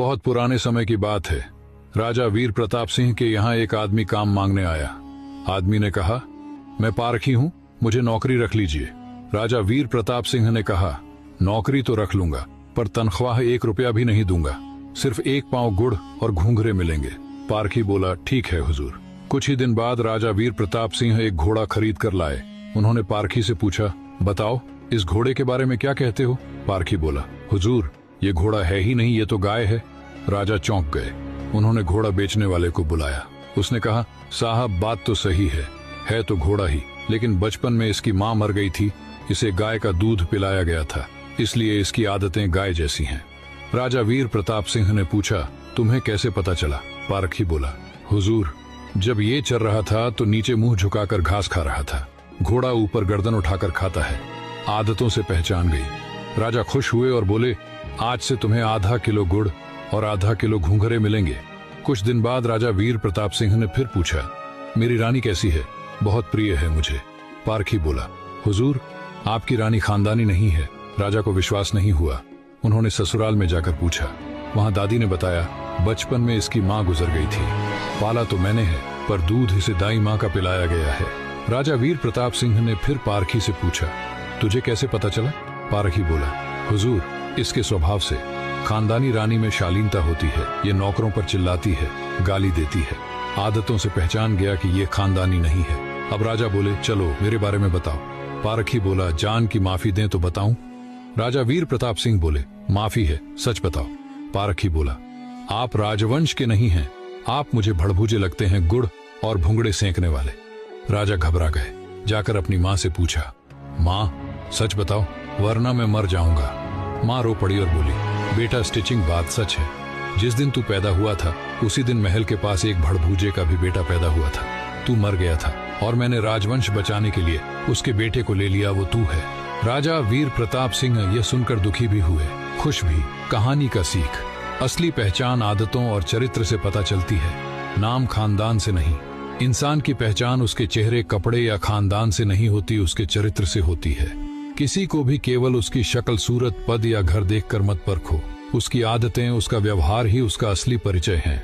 बहुत पुराने समय की बात है। राजा वीर प्रताप सिंह के यहाँ एक आदमी काम मांगने आया। आदमी ने कहा, मैं पारखी हूँ, मुझे नौकरी रख लीजिए। राजा वीर प्रताप सिंह ने कहा, नौकरी तो रख लूंगा, पर तनख्वाह 1 रुपया भी नहीं दूंगा। सिर्फ 1 पांव गुड़ और घूंघरे मिलेंगे। पारखी बोला, ठीक है हुजूर। कुछ ही दिन बाद राजा वीर प्रताप सिंह एक घोड़ा खरीद कर लाए। उन्होंने पारखी से पूछा, बताओ इस घोड़े के बारे में क्या कहते हो? पारखी बोला, हुजूर ये घोड़ा है ही नहीं, ये तो गाय है। राजा चौंक गए। उन्होंने घोड़ा बेचने वाले को बुलाया। उसने कहा, साहब बात तो सही है तो घोड़ा ही, लेकिन बचपन में इसकी माँ मर गई थी, इसे गाय का दूध पिलाया गया था, इसलिए इसकी आदतें गाय जैसी हैं। राजा वीर प्रताप सिंह ने पूछा, तुम्हें कैसे पता चला? पारखी बोला, हुजूर जब ये चल रहा था तो नीचे मुंह झुकाकर घास खा रहा था, घोड़ा ऊपर गर्दन उठाकर खाता है, आदतों से पहचान गई। राजा खुश हुए और बोले, आज से तुम्हें आधा किलो गुड़ और आधा किलो घूंघरे मिलेंगे। कुछ दिन बाद राजा वीर प्रताप सिंह ने फिर पूछा, मेरी रानी कैसी है? बहुत प्रिय है मुझे। पारखी बोला, हुजूर आपकी रानी खानदानी नहीं है। राजा को विश्वास नहीं हुआ। उन्होंने ससुराल में जाकर पूछा। वहां दादी ने बताया, बचपन में इसकी माँ गुजर गई थी, पाला तो मैंने है, पर दूध इसे दाई माँ का पिलाया गया है। राजा वीर प्रताप सिंह ने फिर पारखी से पूछा, तुझे कैसे पता चला? पारखी बोला, हुजूर इसके स्वभाव से खानदानी रानी में शालीनता होती है, ये नौकरों पर चिल्लाती है, गाली देती है, आदतों से पहचान गया कि ये खानदानी नहीं है। अब राजा बोले, चलो मेरे बारे में बताओ। पारखी बोला, जान की माफी दें तो बताऊं? राजा वीर प्रताप सिंह बोले, माफी है, सच बताओ। पारखी बोला, आप राजवंश के नहीं हैं, आप मुझे भड़भूजे लगते हैं, गुड़ और भुंगड़े सेंकने वाले। राजा घबरा गए। जाकर अपनी माँ से पूछा, माँ सच बताओ वरना मैं मर जाऊंगा। माँ रो पड़ी और बोली, बेटा स्टिचिंग बात सच है, जिस दिन तू पैदा हुआ था उसी दिन महल के पास एक भड़भूजे का भी बेटा पैदा हुआ था। तू मर गया था और मैंने राजवंश बचाने के लिए उसके बेटे को ले लिया, वो तू है। राजा वीर प्रताप सिंह यह सुनकर दुखी भी हुए, खुश भी। कहानी का सीख, असली पहचान आदतों और चरित्र से पता चलती है, नाम खानदान से नहीं। इंसान की पहचान उसके चेहरे, कपड़े या खानदान से नहीं होती, उसके चरित्र से होती है। किसी को भी केवल उसकी शक्ल, सूरत, पद या घर देखकर मत परखो, उसकी आदतें, उसका व्यवहार ही उसका असली परिचय है।